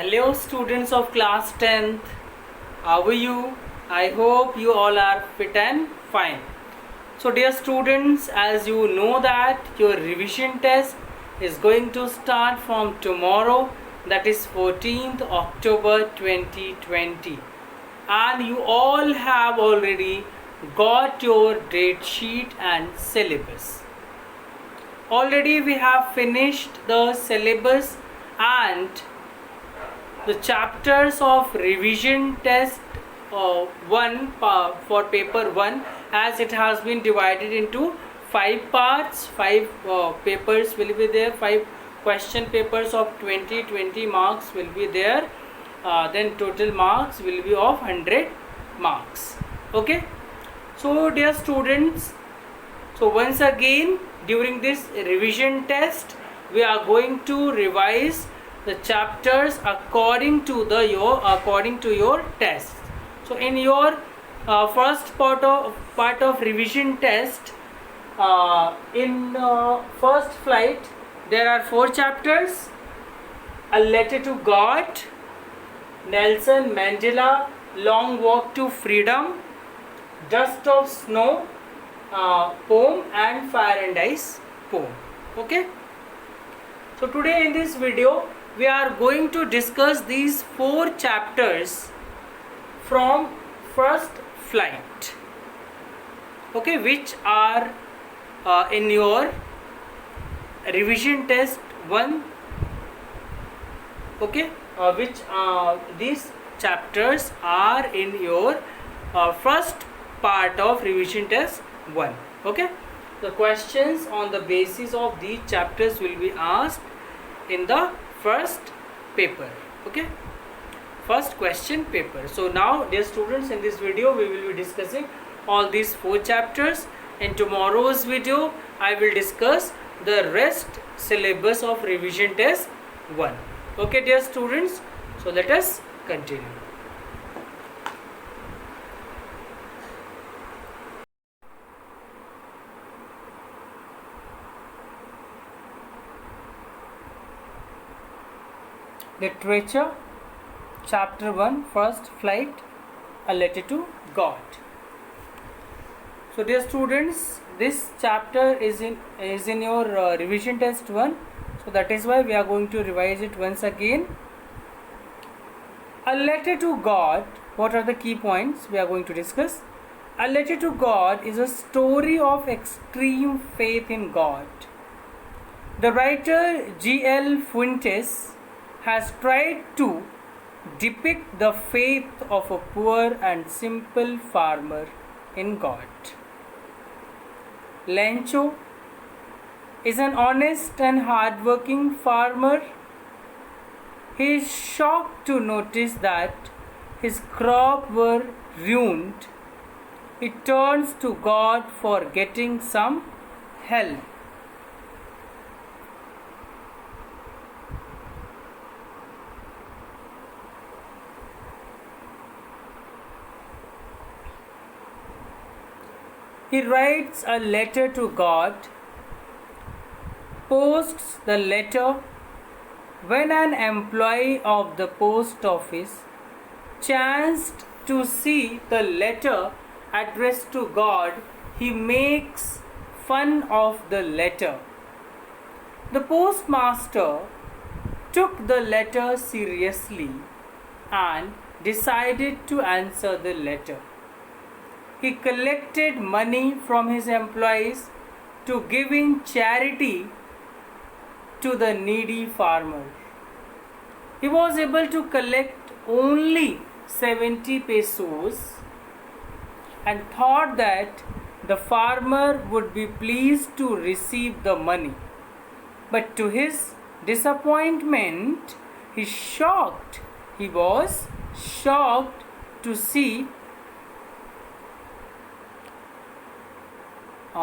Hello students of class 10th, how are you? I hope you all are fit and fine. So dear students, as you know that your revision test is going to start from tomorrow, that is 14th October 2020, and you all have already got your date sheet and syllabus. Already we have finished the syllabus and the chapters of revision test 1 for paper 1, as it has been divided into 5 parts. 5 papers will be there, 5 question papers of 20 marks will be there, then total marks will be of 100 marks. Okay, so dear students, so once again during this revision test we are going to revise the chapters according to your test. So in your first part of revision test, in first flight there are 4 chapters: A Letter to God, Nelson Mandela, Long Walk to Freedom, Dust of Snow poem, and Fire and Ice poem. Okay, so today in this video we are going to discuss these 4 chapters from first flight, okay, which are in your revision test 1, okay, which these chapters are in your first part of revision test 1. Okay, the questions on the basis of these chapters will be asked in the first paper. Okay, first question paper. So now dear students, in this video we will be discussing all these 4 chapters. In tomorrow's video I will discuss the rest syllabus of revision test 1. Okay dear students, so let us continue. Literature, chapter 1, first flight, A Letter to God. So dear students, this chapter is in your revision test 1, so that is why we are going to revise it once again. A Letter to God. What are the key points we are going to discuss? A Letter to God is a story of extreme faith in God. The writer G.L. Fuentes has tried to depict the faith of a poor and simple farmer in God. Lencho is an honest and hard-working farmer. He is shocked to notice that his crops were ruined. He turns to God for getting some help. He writes a letter to God, posts the letter. When an employee of the post office chanced to see the letter addressed to God, he makes fun of the letter. The postmaster took the letter seriously and decided to answer the letter. He collected money from his employees to give in charity to the needy farmer. He was able to collect only 70 pesos and thought that the farmer would be pleased to receive the money. But to his disappointment, he was shocked to see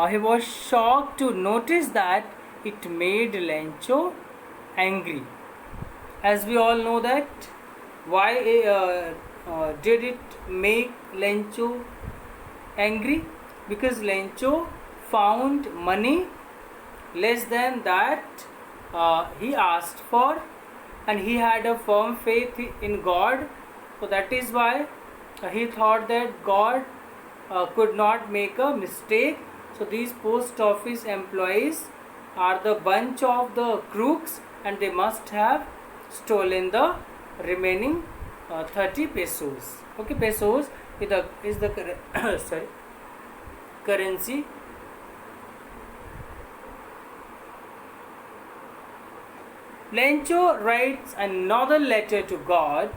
he was shocked to notice that it made Lencho angry. As we all know that, why did it make Lencho angry? Because Lencho found money less than that he asked for, and he had a firm faith in God. So that is why he thought that God could not make a mistake. So these post office employees are the bunch of the crooks, and they must have stolen the remaining 30 pesos. Okay, pesos is the sorry, currency. Lencho writes another letter to God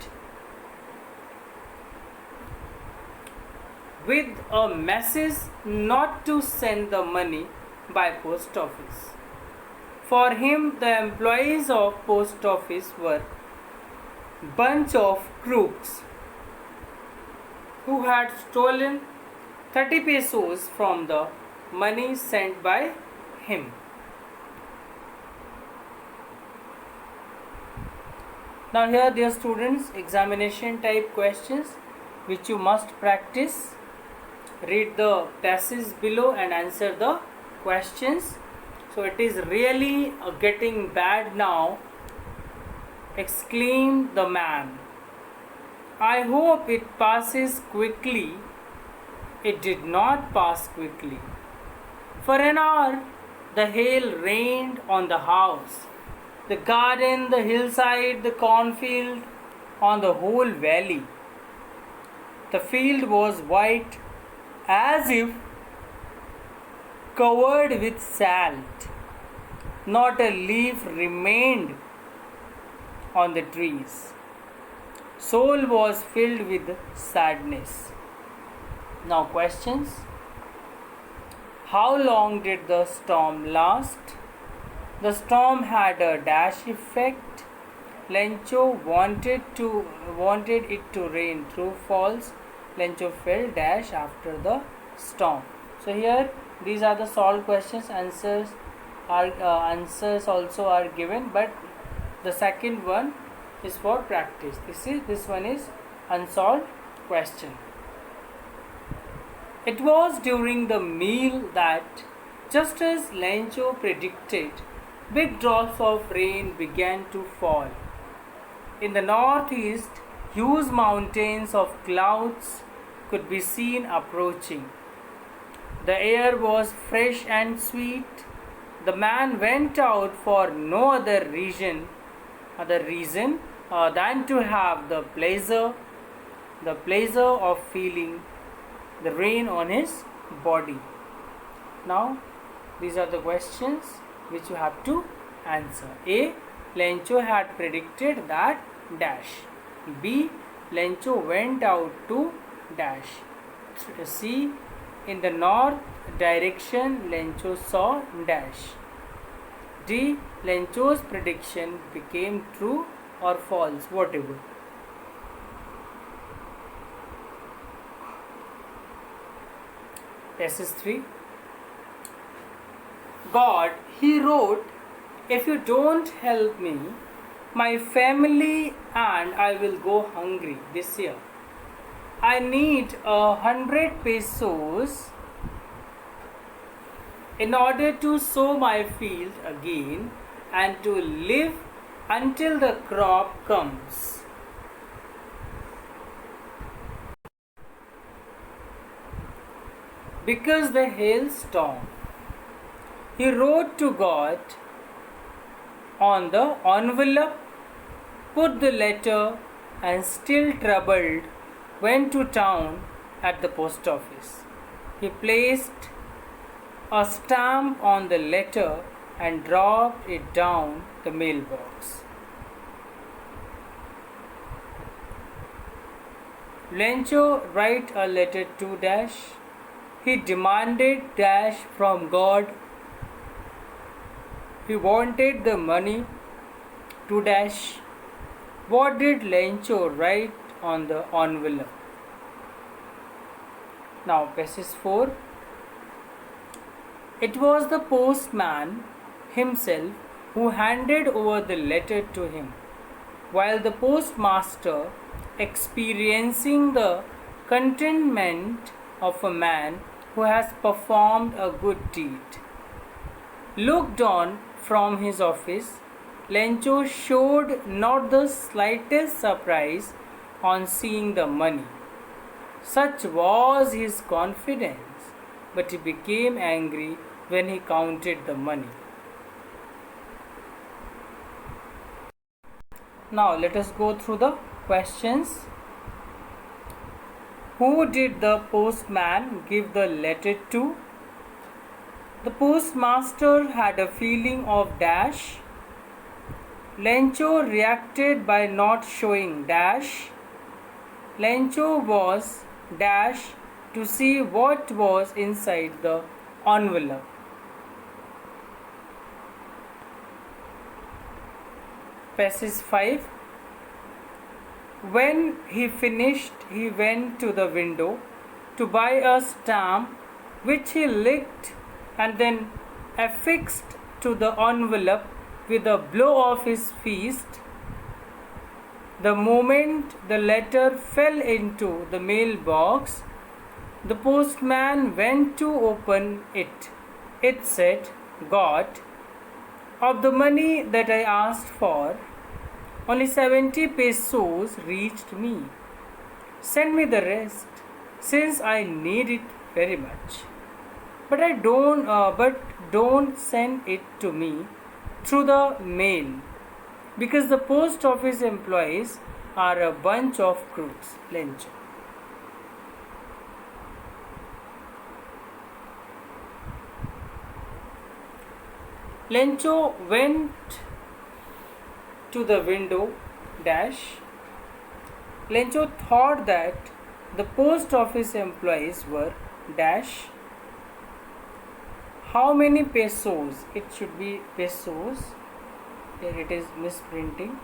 with a message not to send the money by post office. For him, the employees of post office were bunch of crooks who had stolen 30 pesos from the money sent by him. Now here, dear students, examination type questions which you must practice. Read the passage below and answer the questions. So it is really getting bad now, exclaimed the man. I hope it passes quickly. It did not pass quickly. For an hour, the hail rained on the house, the garden, the hillside, the cornfield, on the whole valley. The field was white as if covered with salt. Not a leaf remained on the trees. Soul was filled with sadness. Now questions. How long did the storm last? The storm had a dash effect. Lencho wanted it to rain. True, false. Lencho fell dash after the storm. So here these are the solved questions. Answers also are given, but the second one is for practice. This one is unsolved question. It was during the meal that, just as Lencho predicted, big drops of rain began to fall. In the northeast, huge mountains of clouds could be seen approaching. The air was fresh and sweet. The man went out for no other reason than to have the pleasure of feeling the rain on his body. Now, these are the questions which you have to answer. A. Lencho had predicted that dash. B. Lencho went out to dash. C. In the north direction, Lencho saw dash. D. Lencho's prediction became true or false, whatever. Passage 3. God, he wrote, if you don't help me, my family and I will go hungry this year. I need 100 pesos in order to sow my field again and to live until the crop comes. Because the hailstorm. He wrote to God on the envelope, put the letter, and still troubled, went to town at the post office. He placed a stamp on the letter and dropped it down the mailbox. Lencho write a letter to dash. He demanded dash from God. He wanted the money to dash. What did Lencho write on the envelope? Now, passage 4. It was the postman himself who handed over the letter to him, while the postmaster, experiencing the contentment of a man who has performed a good deed, looked on from his office Lencho showed not the slightest surprise on seeing the money. Such was his confidence, but he became angry when he counted the money. Now let us go through the questions. Who did the postman give the letter to? The postmaster had a feeling of dash. Lencho reacted by not showing dash. Lencho was dash to see what was inside the envelope. Passage 5. When he finished, he went to the window to buy a stamp, which he licked and then affixed to the envelope with a blow of his fist. The moment the letter fell into the mailbox, the postman went to open it. It said, "God, of the money that I asked for, only 70 pesos reached me. Send me the rest, since I need it very much. But don't send it to me through the mail, because the post office employees are a bunch of crooks." Lencho. Lencho went to the window dash. Lencho thought that the post office employees were dash. How many pesos? It should be pesos. Here it is misprinting.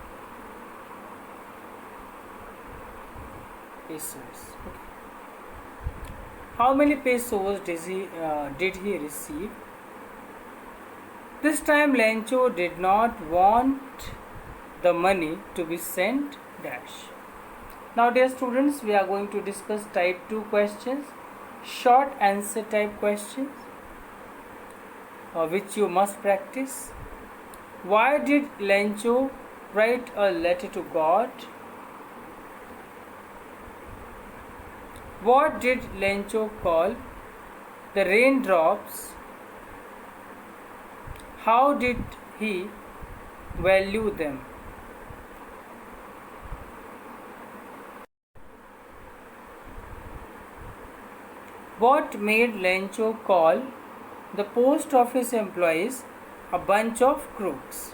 Pesos. Okay. How many pesos did he receive? This time Lencho did not want the money to be sent dash. Now dear students, we are going to discuss type 2 questions, short answer type questions, which you must practice. Why did Lencho write a letter to God? What did Lencho call the raindrops? How did he value them? What made Lencho call the post office employees a bunch of crooks?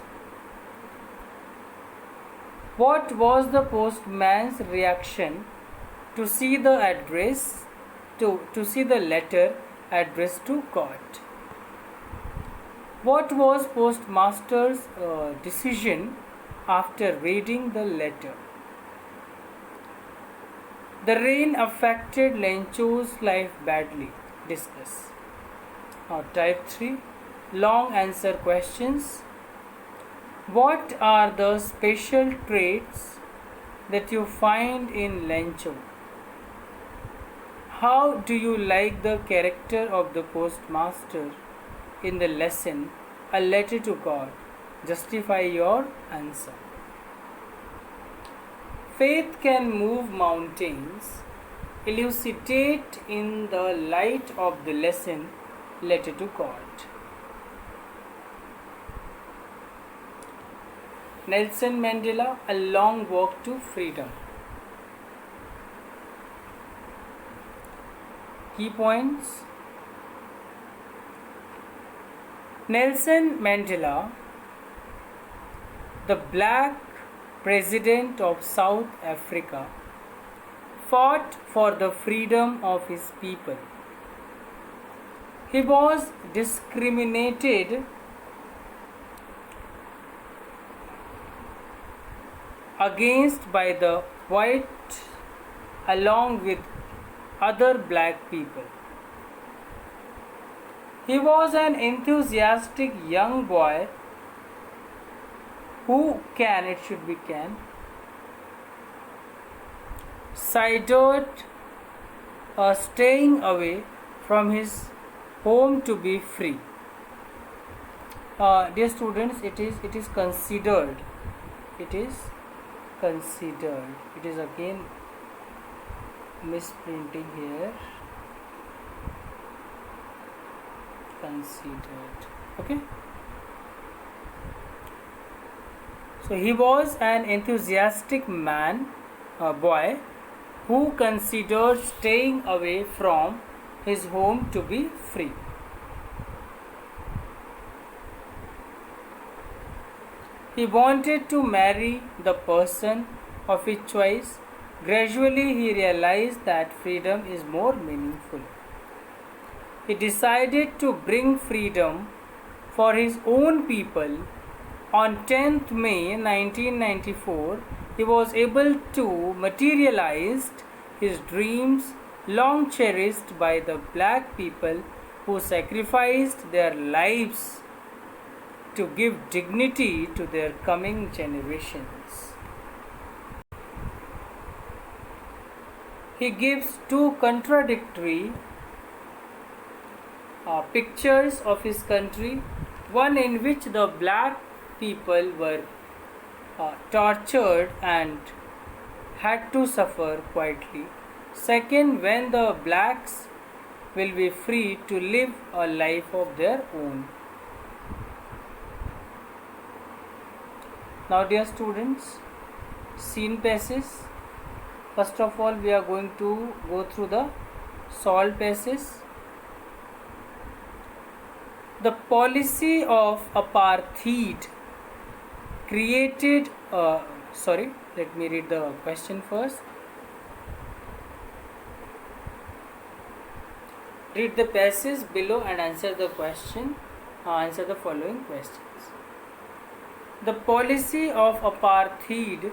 What was the postman's reaction to see the letter addressed to God? What was postmaster's decision after reading the letter? The rain affected Lencho's life badly. Discuss. Now type 3, long answer questions. What are the special traits that you find in Lencho? How do you like the character of the postmaster in the lesson A Letter to God? Justify your answer. Faith can move mountains. Elucidate in the light of the lesson Letter to God. Nelson Mandela, A Long Walk to Freedom. Key points. Nelson Mandela, the black president of South Africa, fought for the freedom of his people. He was discriminated against by the white along with other black people. He was an enthusiastic young boy who sided staying away from his home to be free. Dear students, it is considered. It is considered. It is again misprinting here. Considered. Okay. So he was an enthusiastic boy, who considered staying away from his home to be free. He wanted to marry the person of his choice. Gradually, he realized that freedom is more meaningful. He decided to bring freedom for his own people. On 10th May 1994, he was able to materialize his dreams long cherished by the black people who sacrificed their lives to give dignity to their coming generations. He gives two contradictory pictures of his country, one in which the black people were tortured and had to suffer quietly. Second, when the blacks will be free to live a life of their own. Now, dear students, scene passage. First of all, we are going to go through the solved passage. The policy of apartheid created. Let me read the question first. Read the passage below and answer the question. Answer the following questions. The policy of apartheid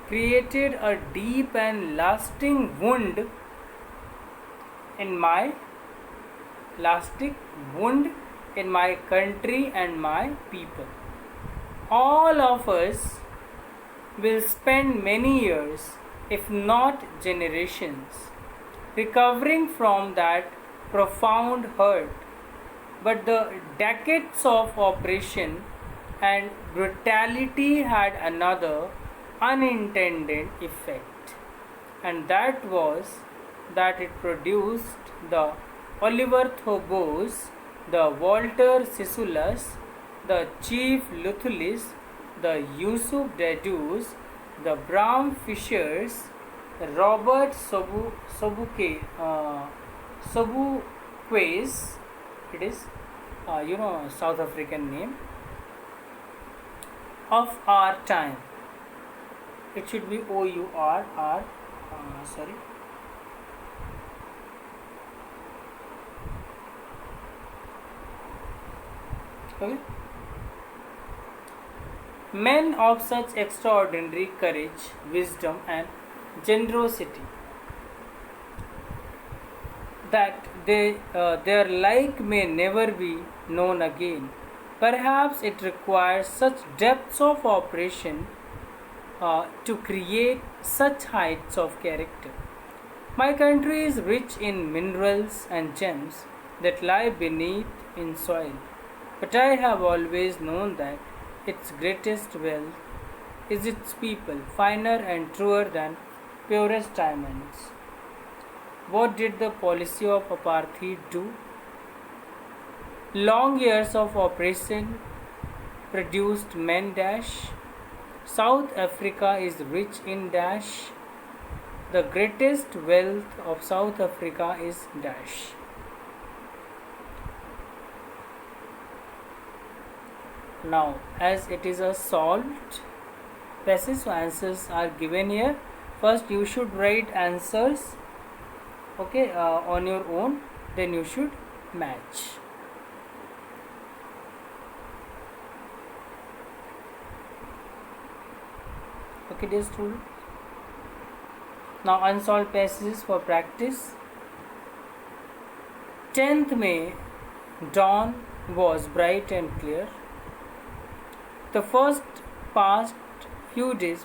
created a deep and lasting wound in my country and my people. All of us will spend many years, if not generations, recovering from that profound hurt. But the decades of oppression and brutality had another unintended effect, and that was that it produced the Oliver Thorbos, the Walter Sissulas, the Chief Luthulis, the Yusuf Dadus, the Bram Fishers, the Robert Sobuquets, it is South African name, of our time. It should be OUR, sorry. Okay. Men of such extraordinary courage, wisdom, and generosity that their like may never be known again. Perhaps it requires such depths of operation to create such heights of character. My country is rich in minerals and gems that lie beneath in soil, but I have always known that its greatest wealth is its people, finer and truer than purest diamonds. What did the policy of apartheid do? Long years of oppression produced men dash. South Africa is rich in dash. The greatest wealth of South Africa is dash. Now, as it is a solved passage, so answers are given here. First, you should write answers, on your own. Then you should match. Okay, dear student. Now, unsolved passages for practice. 10th May, dawn was bright and clear. For the past few days,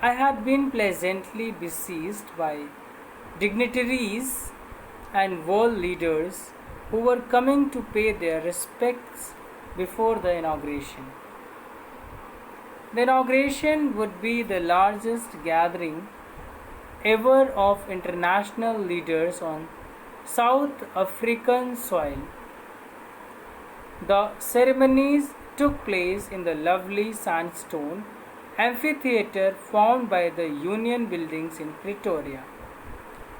I had been pleasantly besieged by dignitaries and world leaders who were coming to pay their respects before the inauguration. The inauguration would be the largest gathering ever of international leaders on South African soil. The ceremonies took place in the lovely sandstone amphitheatre formed by the Union buildings in Pretoria.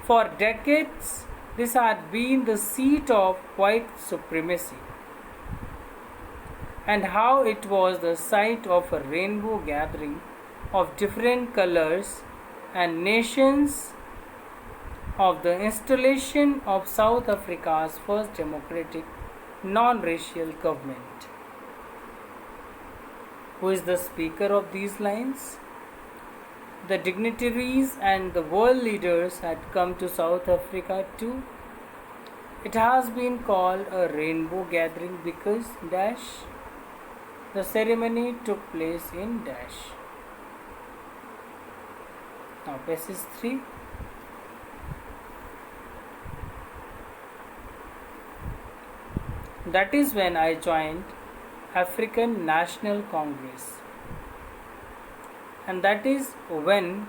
For decades, this had been the seat of white supremacy, and how it was the site of a rainbow gathering of different colors and nations of the installation of South Africa's first democratic non-racial government. Who is the speaker of these lines? The dignitaries and the world leaders had come to South Africa too. It has been called a rainbow gathering because dash. The ceremony took place in dash. Now passage 3. That is when I joined African National Congress. And that is when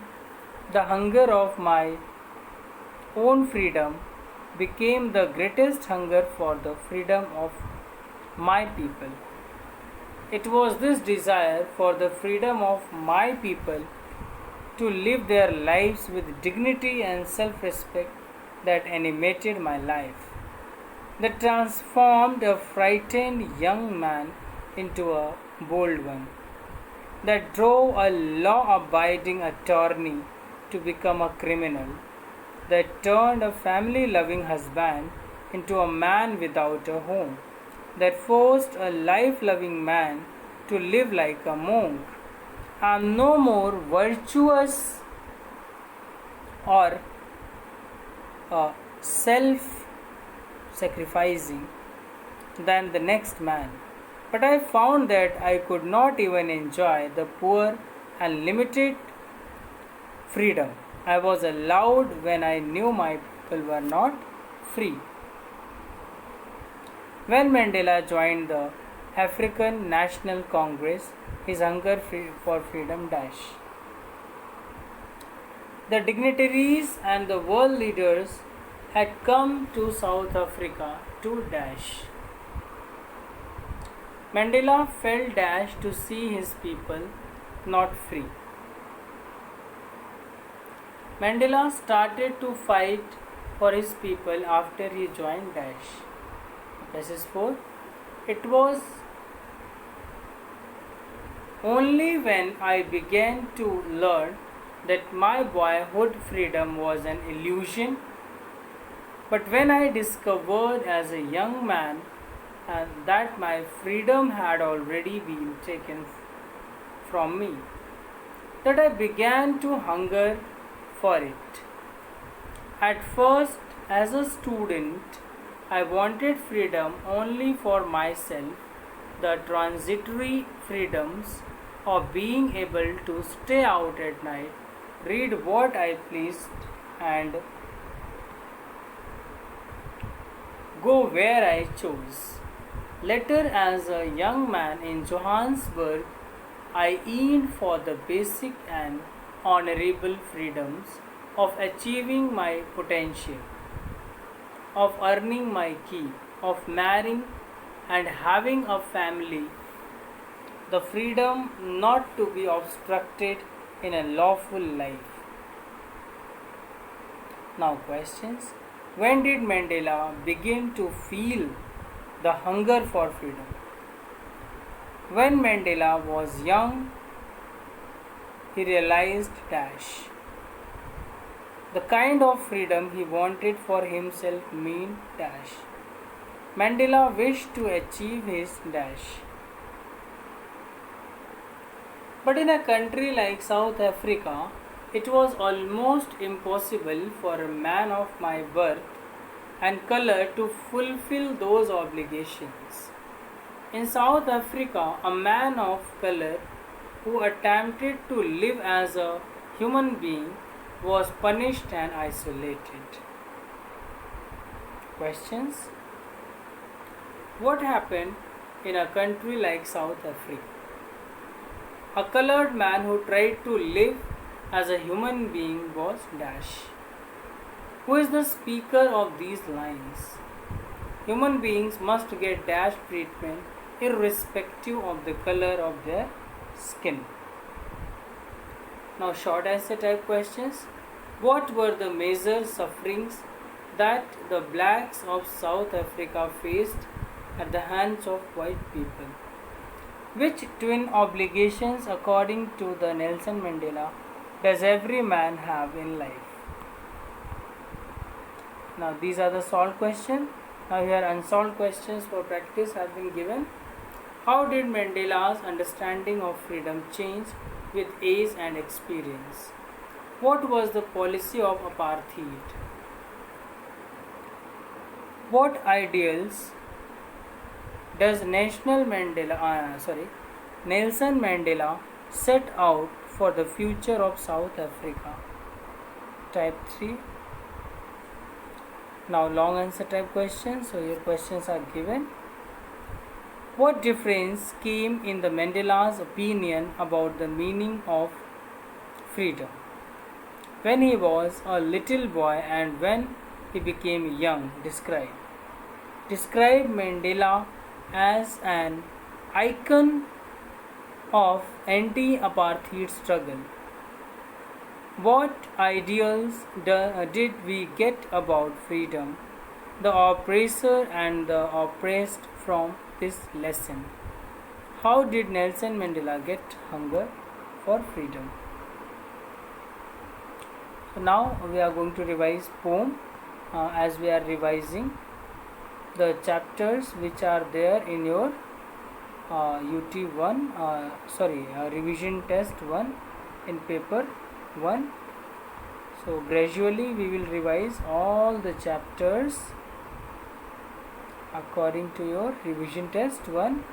the hunger of my own freedom became the greatest hunger for the freedom of my people. It was this desire for the freedom of my people to live their lives with dignity and self-respect that animated my life, that transformed a frightened young man into a bold one, that drove a law-abiding attorney to become a criminal, that turned a family-loving husband into a man without a home, that forced a life-loving man to live like a monk. I am no more virtuous or self-sacrificing than the next man. But I found that I could not even enjoy the poor and limited freedom I was allowed when I knew my people were not free. When Mandela joined the African National Congress, his hunger for freedom dash. The dignitaries and the world leaders had come to South Africa to dash. Mandela felt dash to see his people not free. Mandela started to fight for his people after he joined dash. Passage 4. It was only when I began to learn that my boyhood freedom was an illusion, but when I discovered as a young man and that my freedom had already been taken from me, that I began to hunger for it. At first, as a student, I wanted freedom only for myself, the transitory freedoms of being able to stay out at night, read what I pleased, and go where I chose. Later, as a young man in Johannesburg, I yearned for the basic and honorable freedoms of achieving my potential, of earning my keep, of marrying and having a family, the freedom not to be obstructed in a lawful life. Now questions. When did Mandela begin to feel the hunger for freedom? When Mandela was young, he realized dash. The kind of freedom he wanted for himself mean dash. Mandela wished to achieve his dash. But in a country like South Africa, it was almost impossible for a man of my birth and color to fulfill those obligations. In South Africa, a man of color who attempted to live as a human being was punished and isolated. Questions. What happened in a country like South Africa? A colored man who tried to live as a human being was dash. Who is the speaker of these lines? Human beings must get dash treatment irrespective of the color of their skin. Now, short answer type questions. What were the major sufferings that the blacks of South Africa faced at the hands of white people? Which twin obligations, according to the Nelson Mandela, does every man have in life? Now, these are the solved questions. Now, here unsolved questions for practice have been given. How did Mandela's understanding of freedom change with age and experience? What was the policy of apartheid? What ideals does Nelson Mandela set out for the future of South Africa? Type 3. Now, long answer type questions. So, your questions are given. What difference came in the Mandela's opinion about the meaning of freedom when he was a little boy and when he became young? Describe. Describe Mandela as an icon of anti-apartheid struggle. What ideals did we get about freedom, the oppressor and the oppressed from this lesson? How did Nelson Mandela get hunger for freedom? So now we are going to revise poem as we are revising the chapters which are there in your revision test 1 in paper 1. So gradually we will revise all the chapters according to your revision test 1.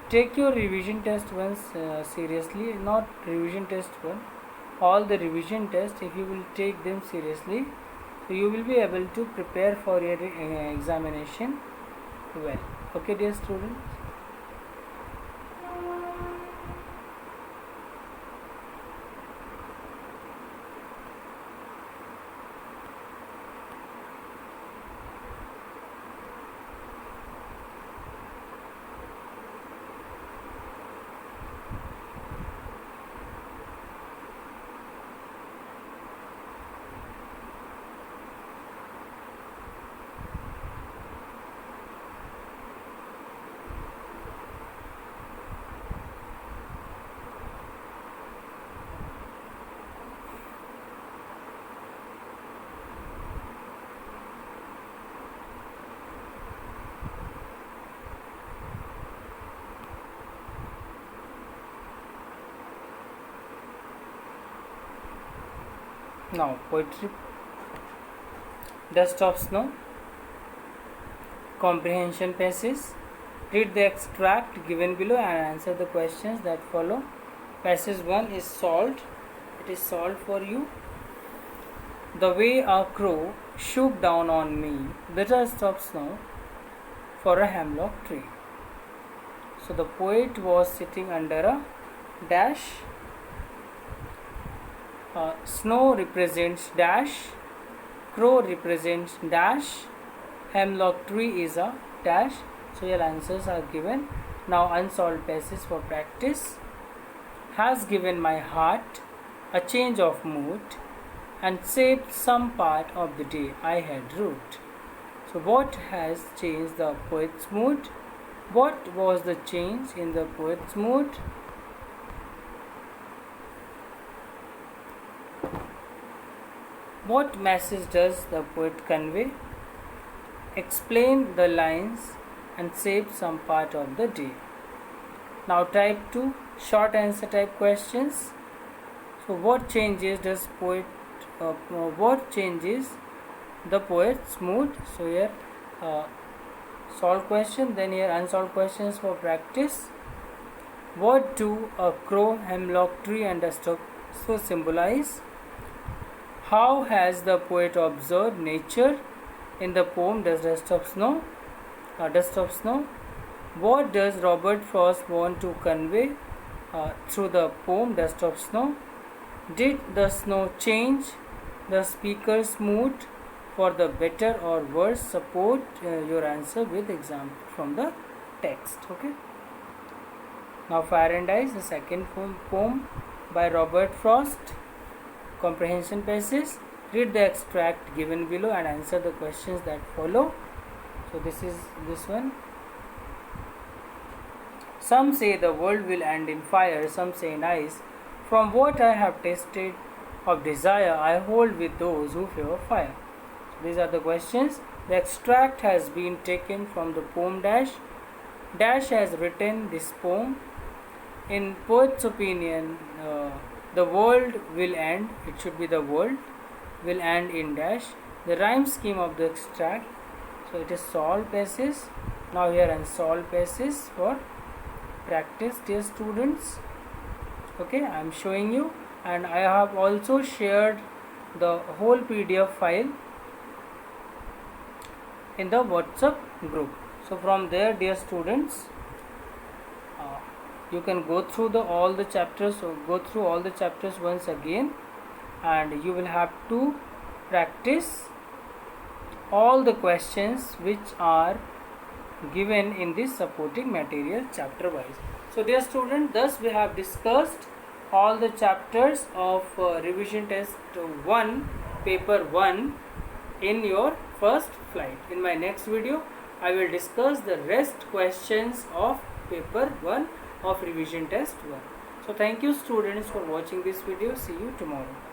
Take your revision test 1 seriously, not revision test 1, all the revision tests. If you will take them seriously, so you will be able to prepare for your examination well. Okay, dear students. Now, poetry. Dust of snow. Comprehension passage. Read the extract given below and answer the questions that follow. Passage 1 is solved. It is solved for you. The way a crow swooped down on me, the dust of snow for a hemlock tree. So the poet was sitting under a dash. Snow represents dash, crow represents dash, hemlock tree is a dash. So your answers are given. Now unsolved passage for practice. Has given my heart a change of mood and saved some part of the day I had wrote. So what has changed the poet's mood? What was the change in the poet's mood? What message does the poet convey? Explain the lines and save some part of the day. Now type 2 short answer type questions. So what changes does what changes the poet's mood? So here solved question, then here unsolved questions for practice. What do a crow, hemlock tree and dust of snow symbolize? How has the poet observed nature in the poem Dust of Snow? What does Robert Frost want to convey through the poem Dust of Snow? Did the snow change the speaker's mood for the better or worse? Support your answer with example from the text. Okay. Now Fire and Ice, the second poem by Robert Frost. Comprehension passage. Read the extract given below and answer the questions that follow. So this is this one. Some say the world will end in fire, some say in ice. From what I have tasted of desire, I hold with those who fear fire. So these are the questions. The extract has been taken from the poem Dash. Dash has written this poem. In poet's opinion, the world will end. It should be the world will end in dash. The rhyme scheme of the extract. So it is solve passage. Now here and solve passage for practice, dear students. Okay, I am showing you, and I have also shared the whole PDF file in the WhatsApp group. So from there, dear students, you can go through all the chapters, or go through all the chapters once again, and you will have to practice all the questions which are given in this supporting material chapter wise. So dear student, thus we have discussed all the chapters of revision test 1 paper 1 in your first flight. In my next video I will discuss the rest questions of paper 1 of revision test 1. So thank you students for watching this video. See you tomorrow.